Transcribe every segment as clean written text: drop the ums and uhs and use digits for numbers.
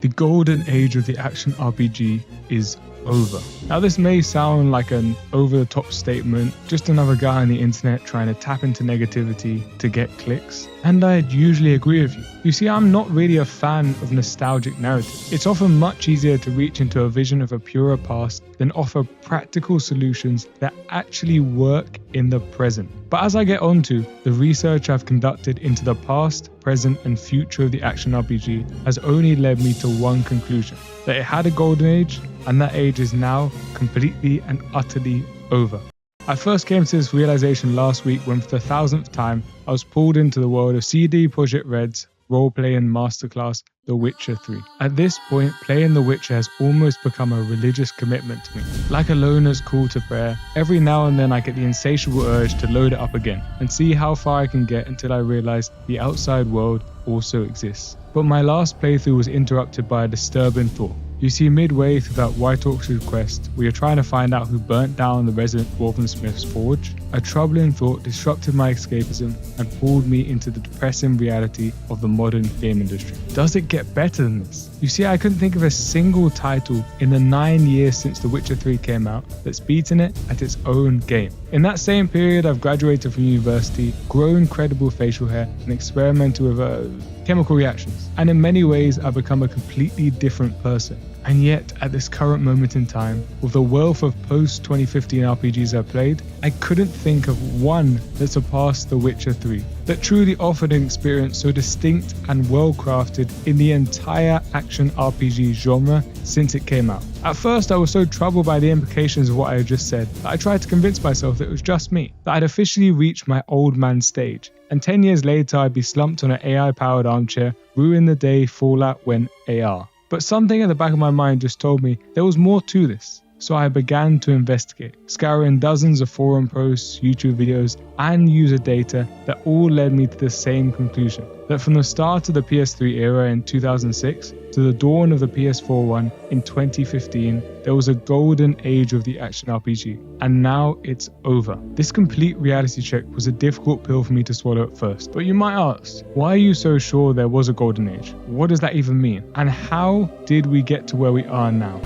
The golden age of the action RPG is over. Now this may sound like an over-the-top statement, just another guy on the internet trying to tap into negativity to get clicks, and I'd usually agree with you. You see, I'm not really a fan of nostalgic narratives. It's often much easier to reach into a vision of a purer past than offer practical solutions that actually work in the present. But as I get onto, the research I've conducted into the past, present and future of the action RPG has only led me to one conclusion: that it had a golden age, and that age is now completely and utterly over. I first came to this realization last week when for the 1000th time I was pulled into the world of CD Projekt Red's role-playing masterclass, The Witcher 3. At this point, playing The Witcher has almost become a religious commitment to me. Like a loner's call to prayer, every now and then I get the insatiable urge to load it up again and see how far I can get until I realize the outside world also exists. But my last playthrough was interrupted by a disturbing thought. You see, midway through that White Orchard quest, we are trying to find out who burnt down the resident dwarfensmith's forge. A troubling thought disrupted my escapism and pulled me into the depressing reality of the modern game industry. Does it get better than this? You see, I couldn't think of a single title in the 9 years since The Witcher 3 came out that's beaten it at its own game. In that same period, I've graduated from university, grown incredible facial hair, and experimented with chemical reactions. And in many ways, I've become a completely different person. And yet, at this current moment in time, with the wealth of post-2015 RPGs I've played, I couldn't think of one that surpassed The Witcher 3, that truly offered an experience so distinct and well-crafted in the entire action RPG genre since it came out. At first, I was so troubled by the implications of what I had just said that I tried to convince myself that it was just me, that I'd officially reached my old man stage, and 10 years later I'd be slumped on an AI-powered armchair, ruining the day Fallout went AR. But something at the back of my mind just told me there was more to this. So I began to investigate, scouring dozens of forum posts, YouTube videos, and user data that all led me to the same conclusion: that from the start of the PS3 era in 2006 to the dawn of the PS4 one in 2015, there was a golden age of the action RPG, and now it's over. This complete reality check was a difficult pill for me to swallow at first, but you might ask, why are you so sure there was a golden age? What does that even mean? And how did we get to where we are now?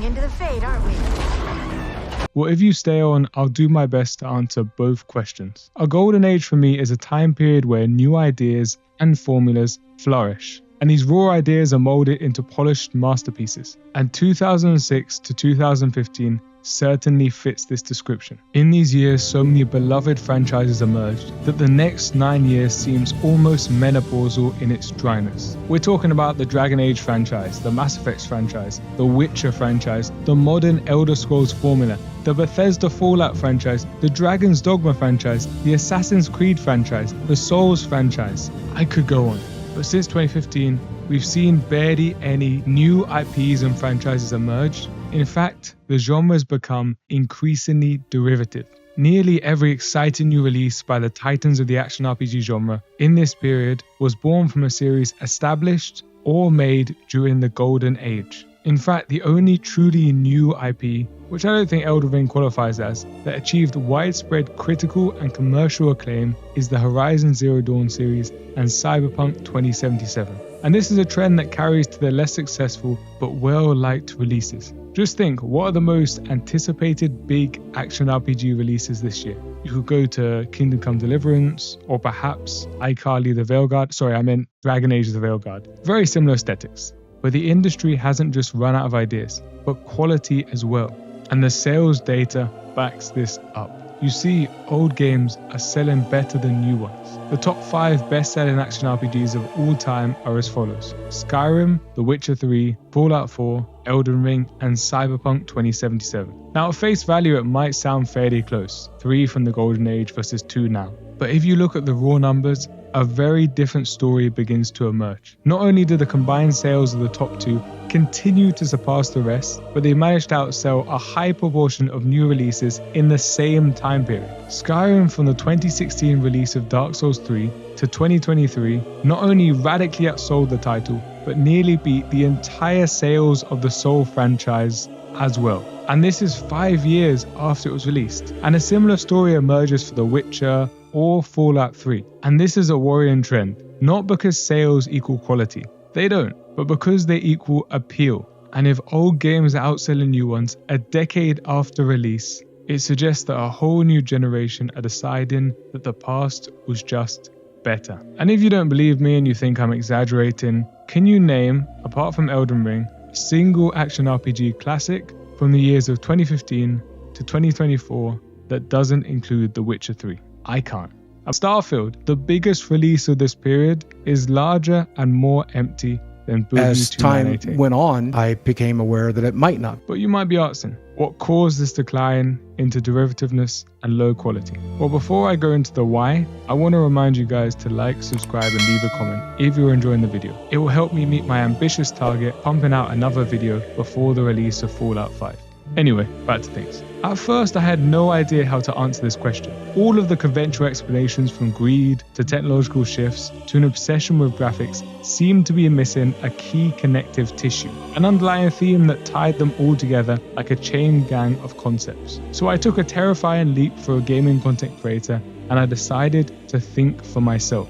Into the fade, aren't we? Well, if you stay on, I'll do my best to answer both questions. A golden age for me is a time period where new ideas and formulas flourish, and these raw ideas are molded into polished masterpieces. And 2006 to 2015 certainly fits this description. In these years, so many beloved franchises emerged that the next 9 years seems almost menopausal in its dryness. We're talking about the Dragon Age franchise, the Mass Effect franchise, the Witcher franchise, the modern Elder Scrolls formula, the Bethesda Fallout franchise, the Dragon's Dogma franchise, the Assassin's Creed franchise, the Souls franchise. I could go on. But since 2015, we've seen barely any new IPs and franchises emerge. In fact, the genre has become increasingly derivative. Nearly every exciting new release by the titans of the action RPG genre in this period was born from a series established or made during the Golden Age. In fact, the only truly new IP, which I don't think Elden Ring qualifies as, that achieved widespread critical and commercial acclaim is the Horizon Zero Dawn series and Cyberpunk 2077. And this is a trend that carries to the less successful but well-liked releases. Just think, what are the most anticipated big action RPG releases this year? You could go to Kingdom Come Deliverance, or perhaps iCarly the Veilguard. Sorry, I meant Dragon Age the Veilguard. Very similar aesthetics, where the industry hasn't just run out of ideas, but quality as well. And the sales data backs this up. You see, old games are selling better than new ones. The top 5 best-selling action RPGs of all time are as follows: Skyrim, The Witcher 3, Fallout 4, Elden Ring, and Cyberpunk 2077. Now at face value it might sound fairly close, 3 from the Golden Age versus 2 now. But if you look at the raw numbers, a very different story begins to emerge. Not only did the combined sales of the top 2 continue to surpass the rest, but they managed to outsell a high proportion of new releases in the same time period. Skyrim, from the 2016 release of Dark Souls 3 to 2023, not only radically outsold the title, but nearly beat the entire sales of the Soul franchise as well. And this is 5 years after it was released. And a similar story emerges for The Witcher or Fallout 3. And this is a worrying trend, not because sales equal quality. They don't. but because they equal appeal. And if old games are outselling new ones a decade after release, it suggests that a whole new generation are deciding that the past was just better. And if you don't believe me and you think I'm exaggerating, can you name, apart from Elden Ring, a single action RPG classic from the years of 2015 to 2024 that doesn't include The Witcher 3? I can't. Starfield, the biggest release of this period, is larger and more empty than Boogie As time 2988. went on, I became aware that it might not. But you might be asking, what caused this decline into derivativeness and low quality? Well, before I go into the why, I want to remind you guys to like, subscribe and leave a comment if you're enjoying the video. It will help me meet my ambitious target, pumping out another video before the release of Fallout 5. Anyway, back to things. At first, I had no idea how to answer this question. All of the conventional explanations, from greed to technological shifts to an obsession with graphics, seemed to be missing a key connective tissue, an underlying theme that tied them all together like a chain gang of concepts. So I took a terrifying leap for a gaming content creator, and I decided to think for myself.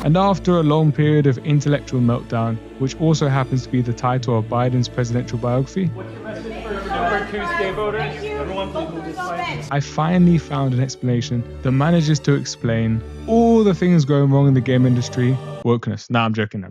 And after a long period of intellectual meltdown, which also happens to be the title of Biden's presidential biography, I finally found an explanation that manages to explain all the things going wrong in the game industry. Wokeness. Nah, I'm joking.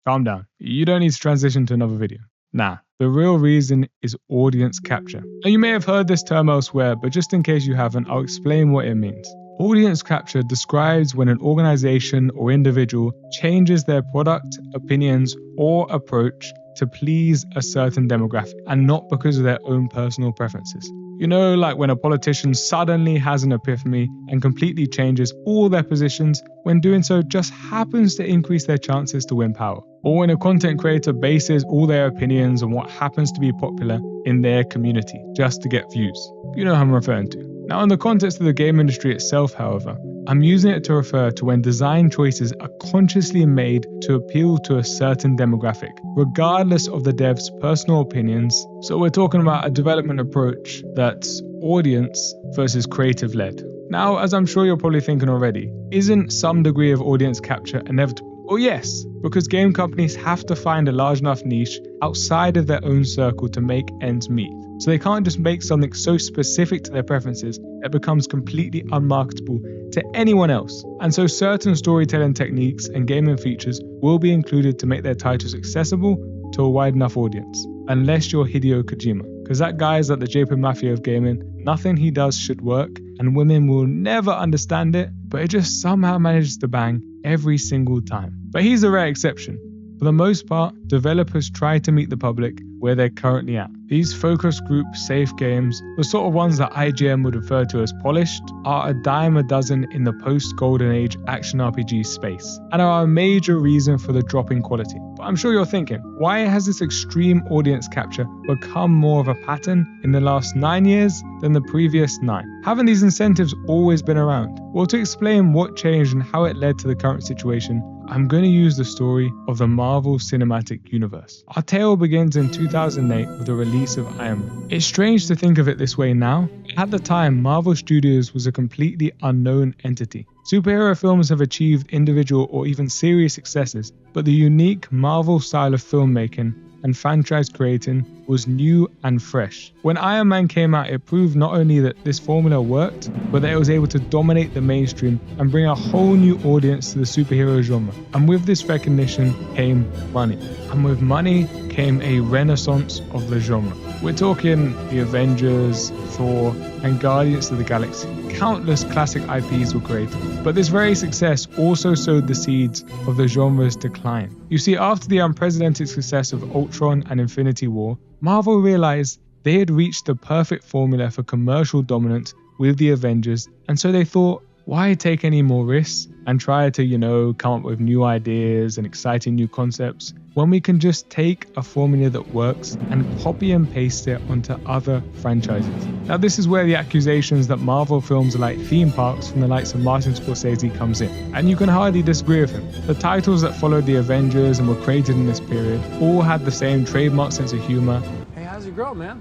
Calm down. You don't need to transition to another video. Nah, the real reason is audience capture. Now, you may have heard this term elsewhere, but just in case you haven't, I'll explain what it means. Audience capture describes when an organization or individual changes their product, opinions, or approach to please a certain demographic, and not because of their own personal preferences. You know, like when a politician suddenly has an epiphany and completely changes all their positions, when doing so just happens to increase their chances to win power. Or when a content creator bases all their opinions on what happens to be popular in their community, just to get views. You know who I'm referring to. Now, in the context of the game industry itself, however, I'm using it to refer to when design choices are consciously made to appeal to a certain demographic, regardless of the dev's personal opinions. So we're talking about a development approach that's audience versus creative-led. Now, as I'm sure you're probably thinking already, isn't some degree of audience capture inevitable? Well, yes, because game companies have to find a large enough niche outside of their own circle to make ends meet. So they can't just make something so specific to their preferences that it becomes completely unmarketable to anyone else. And so certain storytelling techniques and gaming features will be included to make their titles accessible to a wide enough audience. Unless you're Hideo Kojima. Because that guy is like the JP Mafia of gaming. Nothing he does should work, and women will never understand it, but it just somehow manages to bang every single time. But he's a rare exception. For the most part, developers try to meet the public where they're currently at. These focus group safe games, the sort of ones that IGN would refer to as polished, are a dime a dozen in the post-Golden Age action RPG space, and are a major reason for the drop in quality. But I'm sure you're thinking, why has this extreme audience capture become more of a pattern in the last 9 years than the previous 9? Haven't these incentives always been around? Well, to explain what changed and how it led to the current situation, I'm going to use the story of the Marvel Cinematic Universe. Our tale begins in 2008 with the release of Iron Man. It's strange to think of it this way now. At the time, Marvel Studios was a completely unknown entity. Superhero films have achieved individual or even series successes, but the unique Marvel style of filmmaking and franchise creating was new and fresh. When Iron Man came out, it proved not only that this formula worked, but that it was able to dominate the mainstream and bring a whole new audience to the superhero genre. And with this recognition came money. And with money came a renaissance of the genre. We're talking the Avengers, Thor, and Guardians of the Galaxy. Countless classic IPs were created, but this very success also sowed the seeds of the genre's decline. You see, after the unprecedented success of Ultron and Infinity War, Marvel realized they had reached the perfect formula for commercial dominance with the Avengers, and so they thought, why take any more risks and try to, come up with new ideas and exciting new concepts when we can just take a formula that works and copy and paste it onto other franchises? Now, this is where the accusations that Marvel films are like theme parks from the likes of Martin Scorsese comes in. And you can hardly disagree with him. The titles that followed the Avengers and were created in this period all had the same trademark sense of humor. Hey, how's your girl, man?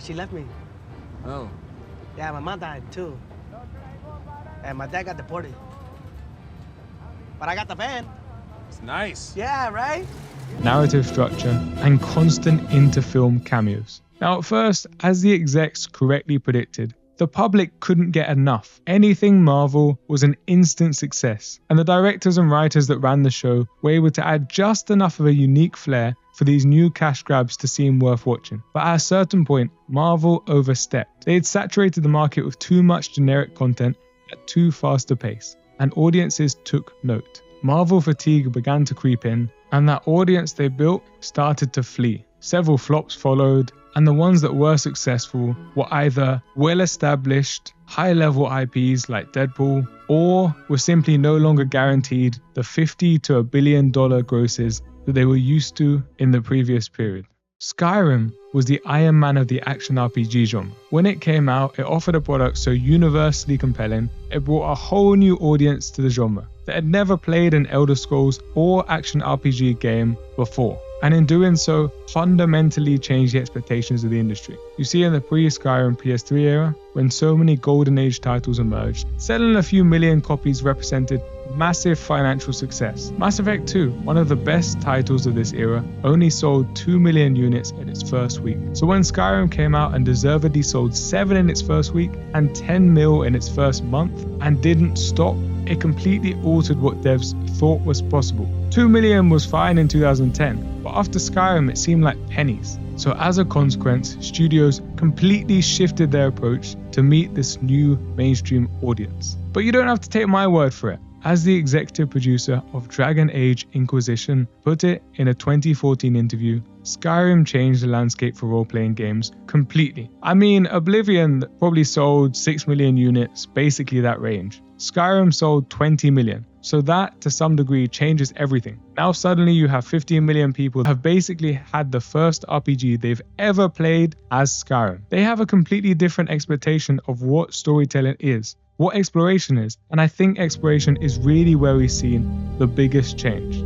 She left me. Oh. Yeah, my mom died too. And my dad got deported. but I got the band. It's nice. Yeah, right? narrative structure, and constant inter-film cameos. Now at first, as the execs correctly predicted, the public couldn't get enough. Anything Marvel was an instant success, and the directors and writers that ran the show were able to add just enough of a unique flair for these new cash grabs to seem worth watching. But at a certain point, Marvel overstepped. They had saturated the market with too much generic content at too fast a pace, and audiences took note. Marvel fatigue began to creep in, and that audience they built started to flee. Several flops followed, and the ones that were successful were either well-established, high-level IPs like Deadpool, or were simply no longer guaranteed the $50 to $1 billion grosses that they were used to in the previous period. Skyrim was the Iron Man of the action RPG genre. When it came out, it offered a product so universally compelling, it brought a whole new audience to the genre that had never played an Elder Scrolls or action RPG game before, and in doing so, fundamentally changed the expectations of the industry. You see, in the pre-Skyrim PS3 era, when so many Golden Age titles emerged, selling a few million copies represented massive financial success. Mass Effect 2, one of the best titles of this era, only sold 2 million units in its first week. So when Skyrim came out and deservedly sold 7 in its first week and 10 mil in its first month and didn't stop, it completely altered what devs thought was possible. 2 million was fine in 2010, but after Skyrim it seemed like pennies. So as a consequence, studios completely shifted their approach to meet this new mainstream audience. But you don't have to take my word for it. As the executive producer of Dragon Age Inquisition put it in a 2014 interview, Skyrim changed the landscape for role-playing games completely. I mean, Oblivion probably sold 6 million units, basically that range. Skyrim sold 20 million. So that, to some degree, changes everything. Now suddenly you have 15 million people who have basically had the first RPG they've ever played as Skyrim. They have a completely different expectation of what storytelling is, what exploration is, and I think exploration is really where we've seen the biggest change.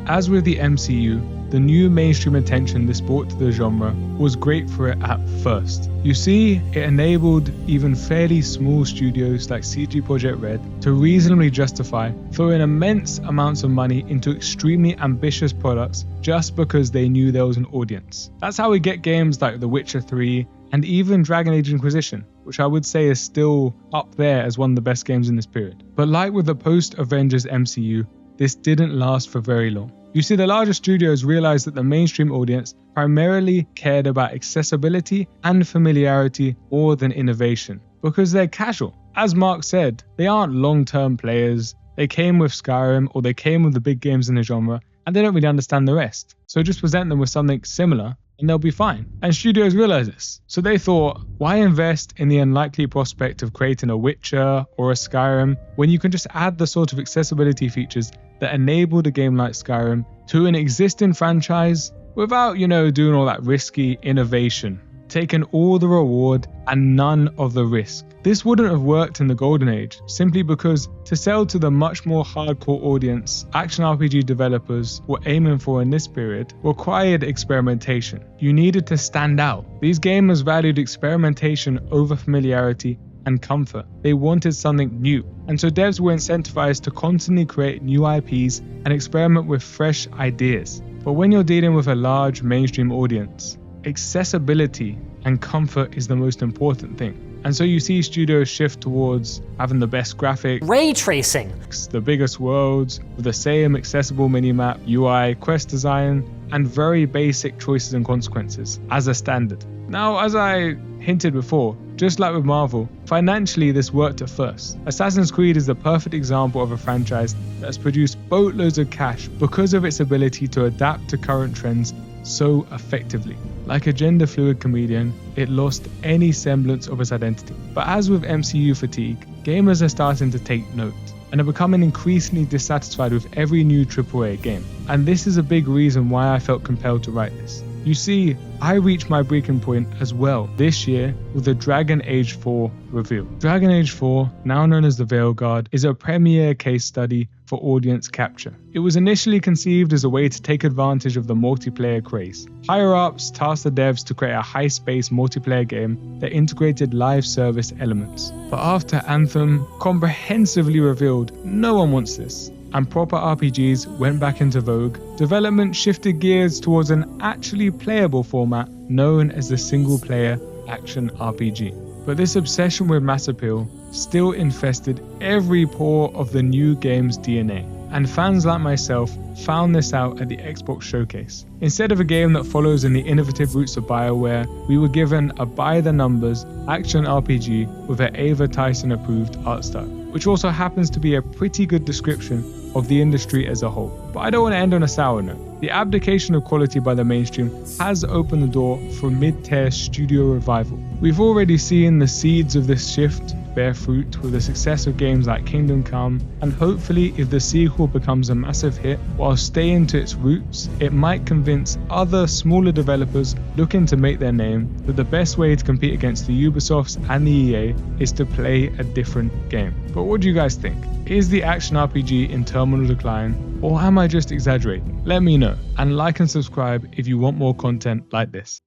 As with the MCU, the new mainstream attention this brought to the genre was great for it at first. You see, it enabled even fairly small studios like CG Projekt Red to reasonably justify throwing immense amounts of money into extremely ambitious products just because they knew there was an audience. That's how we get games like The Witcher 3 and even Dragon Age Inquisition, which I would say is still up there as one of the best games in this period. But like with the post-Avengers MCU, this didn't last for very long. You see, the larger studios realized that the mainstream audience primarily cared about accessibility and familiarity more than innovation, because they're casual. As Mark said, they aren't long-term players. They came with Skyrim or they came with the big games in the genre, and they don't really understand the rest. So just present them with something similar and they'll be fine. And studios realize this. So they thought, why invest in the unlikely prospect of creating a Witcher or a Skyrim when you can just add the sort of accessibility features that enabled a game like Skyrim to an existing franchise without, doing all that risky innovation, taking all the reward and none of the risk. This wouldn't have worked in the Golden Age, simply because to sell to the much more hardcore audience action RPG developers were aiming for in this period required experimentation. You needed to stand out. These gamers valued experimentation over familiarity and comfort. They wanted something new. And so devs were incentivized to constantly create new IPs and experiment with fresh ideas. But when you're dealing with a large mainstream audience, accessibility and comfort is the most important thing. And so you see studios shift towards having the best graphics, ray tracing, the biggest worlds, with the same accessible minimap, UI, quest design, and very basic choices and consequences as a standard. Now, as I hinted before, just like with Marvel, financially this worked at first. Assassin's Creed is the perfect example of a franchise that has produced boatloads of cash because of its ability to adapt to current trends so effectively. Like a gender-fluid comedian, it lost any semblance of its identity. But as with MCU fatigue, gamers are starting to take note and are becoming increasingly dissatisfied with every new AAA game. And this is a big reason why I felt compelled to write this. You see, I reached my breaking point as well this year with the Dragon Age 4 reveal. Dragon Age 4, now known as the Veilguard, is a premier case study for for audience capture. It was initially conceived as a way to take advantage of the multiplayer craze. Higher-ups tasked the devs to create a high-space multiplayer game that integrated live service elements. But after Anthem comprehensively revealed no one wants this, and proper RPGs went back into vogue, development shifted gears towards an actually playable format known as the single-player action RPG. But this obsession with mass appeal still infested every pore of the new game's DNA, and fans like myself found this out at the Xbox Showcase. Instead of a game that follows in the innovative roots of BioWare, we were given a by-the-numbers action RPG with an Ava Tyson-approved art style, which also happens to be a pretty good description of the industry as a whole. But I don't want to end on a sour note. The abdication of quality by the mainstream has opened the door for mid-tier studio revival. We've already seen the seeds of this shift bear fruit with the success of games like Kingdom Come, and hopefully if the sequel becomes a massive hit while staying to its roots, it might convince other smaller developers looking to make their name that the best way to compete against the Ubisofts and the EA is to play a different game. But what do you guys think? Is the action RPG in terminal decline, or am I just exaggerating? Let me know, and like and subscribe if you want more content like this.